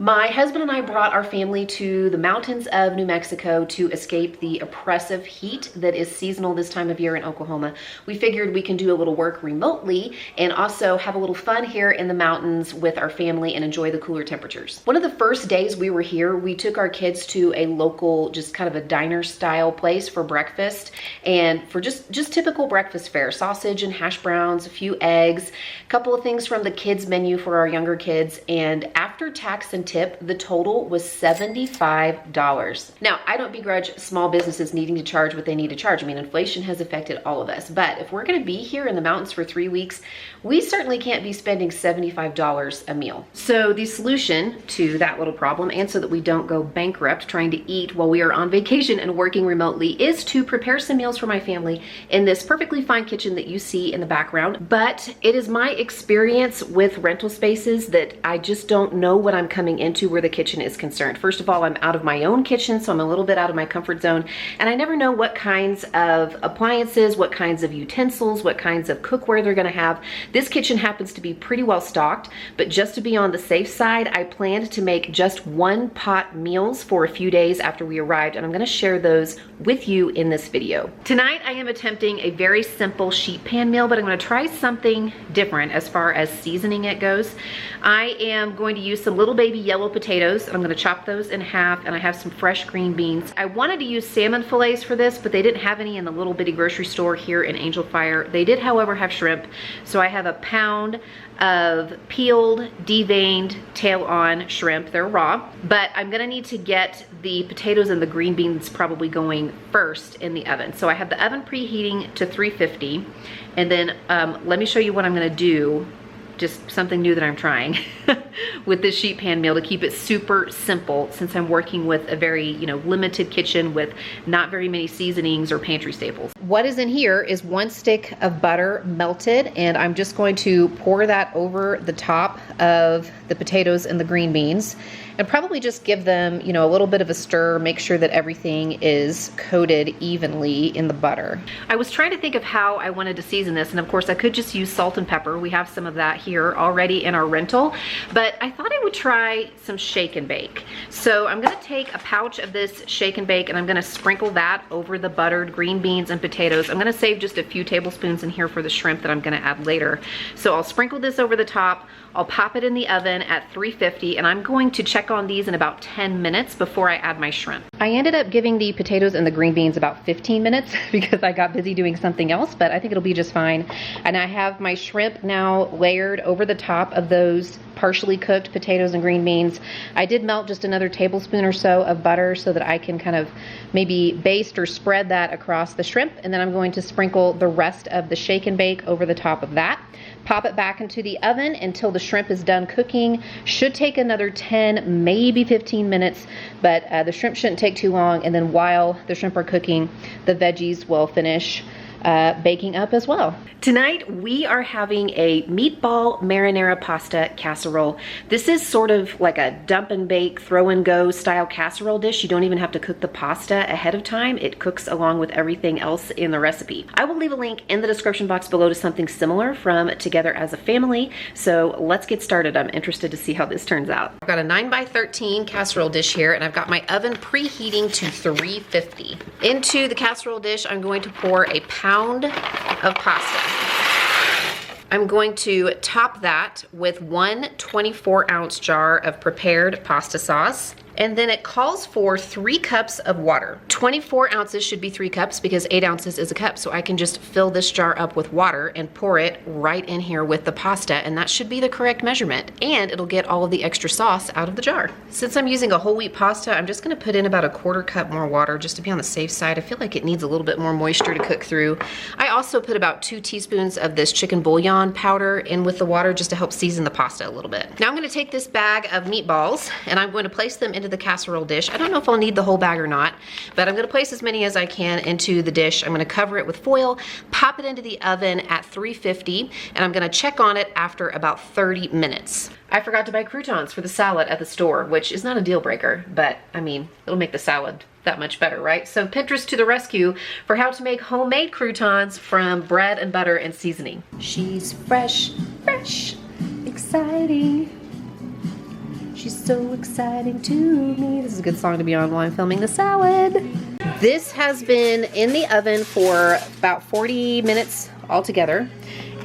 My husband and I brought our family to the mountains of New Mexico to escape the oppressive heat that is seasonal this time of year in Oklahoma. We figured we can do a little work remotely and also have a little fun here in the mountains with our family and enjoy the cooler temperatures. One of the first days we were here, we took our kids to a local, just kind of a diner style place for breakfast, and for just typical breakfast fare, sausage and hash browns, a few eggs, a couple of things from the kids menu for our younger kids, and after tax and tip, the total was $75. Now, I don't begrudge small businesses needing to charge what they need to charge. I mean, inflation has affected all of us, but if we're gonna be here in the mountains for 3 weeks, we certainly can't be spending $75 a meal. So the solution to that little problem, and so that we don't go bankrupt trying to eat while we are on vacation and working remotely, is to prepare some meals for my family in this perfectly fine kitchen that you see in the background. But it is my experience with rental spaces that I just don't know what I'm coming into where the kitchen is concerned. First of all, I'm out of my own kitchen, so I'm a little bit out of my comfort zone, and I never know what kinds of appliances, what kinds of utensils, what kinds of cookware they're gonna have. This kitchen happens to be pretty well stocked, but just to be on the safe side, I planned to make just one pot meals for a few days after we arrived, and I'm gonna share those with you in this video. Tonight, I am attempting a very simple sheet pan meal, but I'm gonna try something different as far as seasoning it goes. I am going to use some little baby yellow potatoes, and I'm gonna chop those in half, and I have some fresh green beans. I wanted to use salmon fillets for this, but they didn't have any in the little bitty grocery store here in Angel Fire. They did, however, have shrimp, so I have a pound of peeled, deveined, tail-on shrimp. They're raw, but I'm gonna need to get the potatoes and the green beans probably going first in the oven. So I have the oven preheating to 350, and then let me show you what I'm gonna do, just something new that I'm trying with this sheet pan meal to keep it super simple, since I'm working with a very, limited kitchen with not very many seasonings or pantry staples. What is in here is 1 stick of butter melted, and I'm just going to pour that over the top of the potatoes and the green beans, and probably just give them, a little bit of a stir, make sure that everything is coated evenly in the butter. I was trying to think of how I wanted to season this, and of course I could just use salt and pepper. We have some of that here already in our rental, but I thought I would try some shake and bake. So I'm gonna take a pouch of this shake and bake, and I'm gonna sprinkle that over the buttered green beans and potatoes. I'm gonna save just a few tablespoons in here for the shrimp that I'm gonna add later. So I'll sprinkle this over the top, I'll pop it in the oven at 350, and I'm going to check on these in about 10 minutes before I add my shrimp. I ended up giving the potatoes and the green beans about 15 minutes because I got busy doing something else, but I think it'll be just fine. And I have my shrimp now layered over the top of those partially cooked potatoes and green beans. I did melt just another tablespoon or so of butter so that I can kind of maybe baste or spread that across the shrimp, and then I'm going to sprinkle the rest of the shake and bake over the top of that. Pop it back into the oven until the shrimp is done cooking. Should take another 10, maybe 15 minutes, but the shrimp shouldn't take too long, and then while the shrimp are cooking, the veggies will finish baking up as well. Tonight we are having a meatball marinara pasta casserole. This is sort of like a dump and bake, throw and go style casserole dish. You don't even have to cook the pasta ahead of time. It cooks along with everything else in the recipe. I will leave a link in the description box below to something similar from Together as a Family. So let's get started. I'm interested to see how this turns out. I've got a 9x13 casserole dish here, and I've got my oven preheating to 350. Into the casserole dish, I'm going to pour a pound of pasta. I'm going to top that with 1 24-ounce jar of prepared pasta sauce. And then it calls for 3 cups of water. 24 ounces should be 3 cups because 8 ounces is a cup. So I can just fill this jar up with water and pour it right in here with the pasta, and that should be the correct measurement. And it'll get all of the extra sauce out of the jar. Since I'm using a whole wheat pasta, I'm just gonna put in about a 1/4 cup more water just to be on the safe side. I feel like it needs a little bit more moisture to cook through. I also put about 2 teaspoons of this chicken bouillon powder in with the water just to help season the pasta a little bit. Now I'm gonna take this bag of meatballs and I'm going to place them into the casserole dish. I don't know if I'll need the whole bag or not, but I'm gonna place as many as I can into the dish. I'm gonna cover it with foil, pop it into the oven at 350, and I'm gonna check on it after about 30 minutes. I forgot to buy croutons for the salad at the store, which is not a deal breaker, but I mean, it'll make the salad that much better, right? So Pinterest to the rescue for how to make homemade croutons from bread and butter and seasoning. She's fresh, exciting. She's so exciting to me. This is a good song to be on while I'm filming the salad. This has been in the oven for about 40 minutes altogether.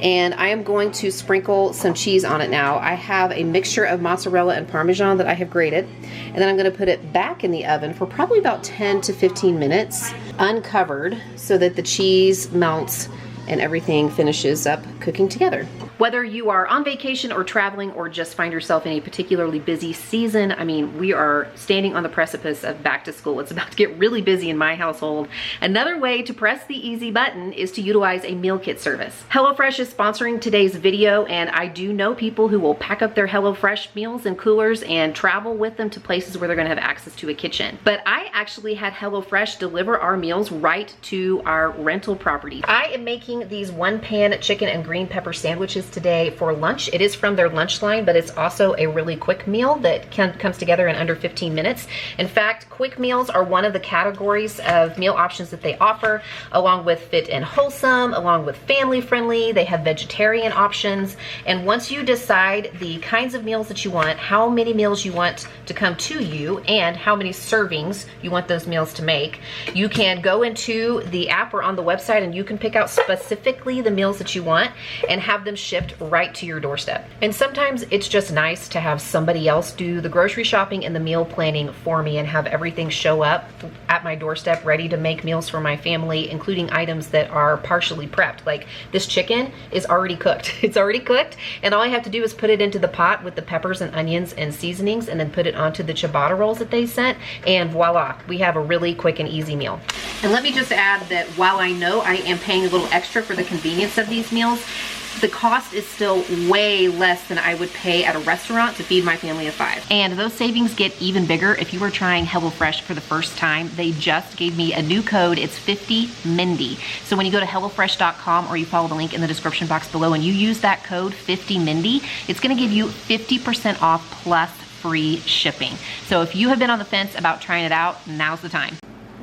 And I am going to sprinkle some cheese on it now. I have a mixture of mozzarella and Parmesan that I have grated. And then I'm gonna put it back in the oven for probably about 10 to 15 minutes, uncovered, so that the cheese melts and everything finishes up cooking together. Whether you are on vacation or traveling or just find yourself in a particularly busy season, I mean, we are standing on the precipice of back to school. It's about to get really busy in my household. Another way to press the easy button is to utilize a meal kit service. HelloFresh is sponsoring today's video, and I do know people who will pack up their HelloFresh meals in coolers and travel with them to places where they're gonna have access to a kitchen. But I actually had HelloFresh deliver our meals right to our rental property. I am making these one-pan chicken and green pepper sandwiches today for lunch. It is from their lunch line, but it's also a really quick meal that comes together in under 15 minutes. In fact, quick meals are one of the categories of meal options that they offer, along with fit and wholesome, along with family friendly. They have vegetarian options. And once you decide the kinds of meals that you want, how many meals you want to come to you, and how many servings you want those meals to make, you can go into the app or on the website and you can pick out specifically the meals that you want and have them shipped right to your doorstep. And sometimes it's just nice to have somebody else do the grocery shopping and the meal planning for me and have everything show up at my doorstep ready to make meals for my family, including items that are partially prepped. Like this chicken is already cooked. It's already cooked, and all I have to do is put it into the pot with the peppers and onions and seasonings and then put it onto the ciabatta rolls that they sent, and voila, we have a really quick and easy meal. And let me just add that while I know I am paying a little extra for the convenience of these meals, the cost is still way less than I would pay at a restaurant to feed my family of 5. And those savings get even bigger if you are trying HelloFresh for the first time. They just gave me a new code. It's 50Mindy. So when you go to HelloFresh.com or you follow the link in the description box below and you use that code 50Mindy, it's gonna give you 50% off plus free shipping. So if you have been on the fence about trying it out, now's the time.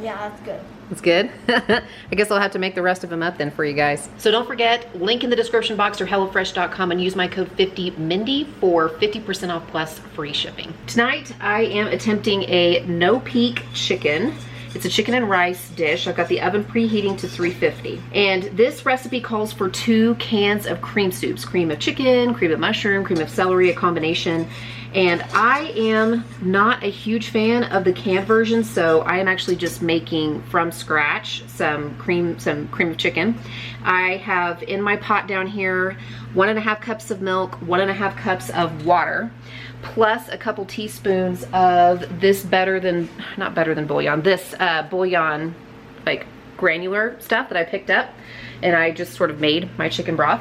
Yeah, that's good. It's good? I guess I'll have to make the rest of them up then for you guys. So don't forget, link in the description box or HelloFresh.com and use my code 50Mindy for 50% off plus free shipping. Tonight, I am attempting a no-peak chicken. It's a chicken and rice dish. I've got the oven preheating to 350. And this recipe calls for 2 cans of cream soups. Cream of chicken, cream of mushroom, cream of celery, a combination. And I am not a huge fan of the canned version, so I am actually just making from scratch some cream of chicken. I have in my pot down here 1.5 cups of milk, 1.5 cups of water, plus a couple teaspoons of this bouillon, like granular stuff that I picked up, and I just sort of made my chicken broth.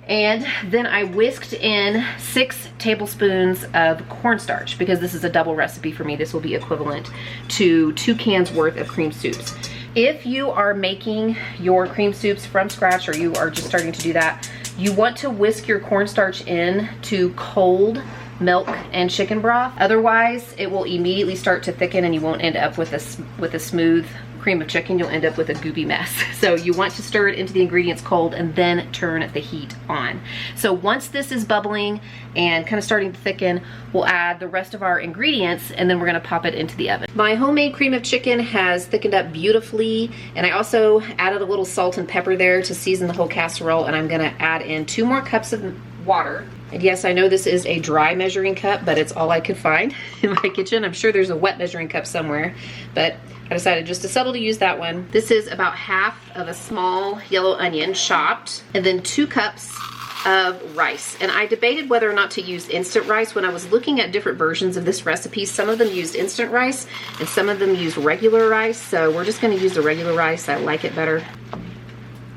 And then I whisked in 6 tablespoons of cornstarch, because this is a double recipe for me. This will be equivalent to 2 cans worth of cream soups. If you are making your cream soups from scratch, or you are just starting to do that, you want to whisk your cornstarch in to cold milk and chicken broth. Otherwise, it will immediately start to thicken and you won't end up with a smooth cream of chicken. You'll end up with a goopy mess. So you want to stir it into the ingredients cold and then turn the heat on. So once this is bubbling and kind of starting to thicken, we'll add the rest of our ingredients and then we're gonna pop it into the oven. My homemade cream of chicken has thickened up beautifully, and I also added a little salt and pepper there to season the whole casserole, and I'm gonna add in 2 more cups of water. And yes, I know this is a dry measuring cup, but it's all I could find in my kitchen. I'm sure there's a wet measuring cup somewhere, but I decided just to settle to use that one. This is about half of a small yellow onion chopped, and then 2 cups of rice. And I debated whether or not to use instant rice. When I was looking at different versions of this recipe, some of them used instant rice and some of them used regular rice. So we're just gonna use the regular rice. I like it better.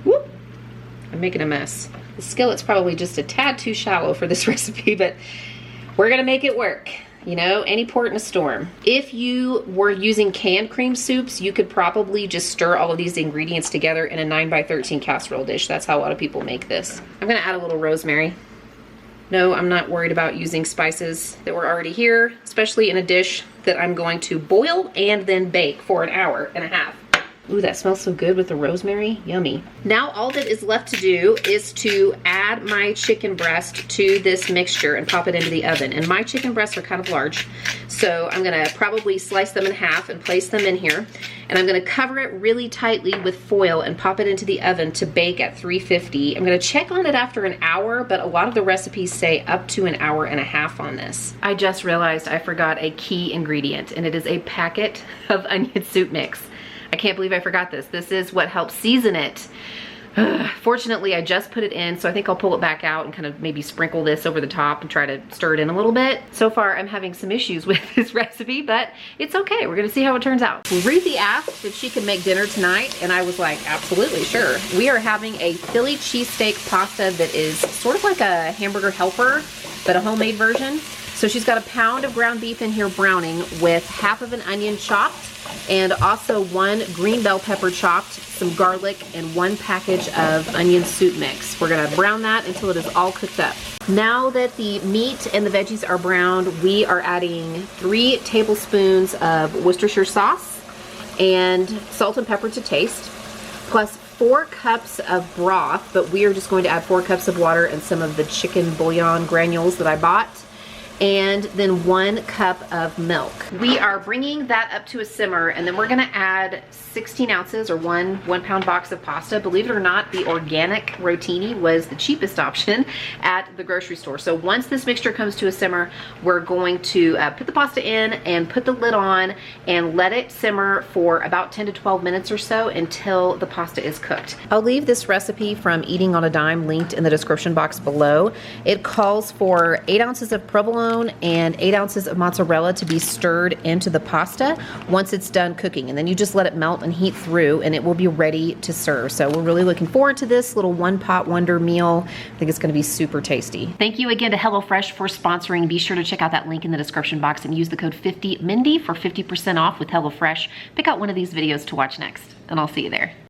Whoop. I'm making a mess. The skillet's probably just a tad too shallow for this recipe, but we're gonna make it work. You know, any port in a storm. If you were using canned cream soups, you could probably just stir all of these ingredients together in a 9x13 casserole dish. That's how a lot of people make this. I'm gonna add a little rosemary. No, I'm not worried about using spices that were already here, especially in a dish that I'm going to boil and then bake for 1.5 hours. Ooh, that smells so good with the rosemary. Yummy. Now all that is left to do is to add my chicken breast to this mixture and pop it into the oven. And my chicken breasts are kind of large, so I'm gonna probably slice them in half and place them in here. And I'm gonna cover it really tightly with foil and pop it into the oven to bake at 350. I'm gonna check on it after an hour, but a lot of the recipes say up to an hour and a half on this. I just realized I forgot a key ingredient, and it is a packet of onion soup mix. I can't believe I forgot this. This is what helps season it. Fortunately, I just put it in, so I think I'll pull it back out and kind of maybe sprinkle this over the top and try to stir it in a little bit. So far, I'm having some issues with this recipe, but it's okay. We're gonna see how it turns out. Ruthie asked if she could make dinner tonight, and I was like, absolutely, sure. We are having a Philly cheesesteak pasta that is sort of like a hamburger helper, but a homemade version. So she's got a pound of ground beef in here browning with half of an onion chopped, and also 1 green bell pepper chopped, some garlic, and 1 package of onion soup mix. We're gonna brown that until it is all cooked up. Now that the meat and the veggies are browned, we are adding 3 tablespoons of Worcestershire sauce and salt and pepper to taste, plus 4 cups of broth, but we are just going to add 4 cups of water and some of the chicken bouillon granules that I bought, and then 1 cup of milk. We are bringing that up to a simmer, and then we're gonna add 16 ounces or one pound box of pasta. Believe it or not, the organic rotini was the cheapest option at the grocery store. So once this mixture comes to a simmer, we're going to put the pasta in and put the lid on and let it simmer for about 10 to 12 minutes or so until the pasta is cooked. I'll leave this recipe from Eating on a Dime linked in the description box below. It calls for 8 ounces of provolone and 8 ounces of mozzarella to be stirred into the pasta once it's done cooking, and then you just let it melt and heat through, and it will be ready to serve. So we're really looking forward to this little one pot wonder meal. I think it's going to be super tasty. Thank you again to HelloFresh for sponsoring. Be sure to check out that link in the description box and use the code 50Mindy for 50% off with HelloFresh. Pick out one of these videos to watch next, and I'll see you there.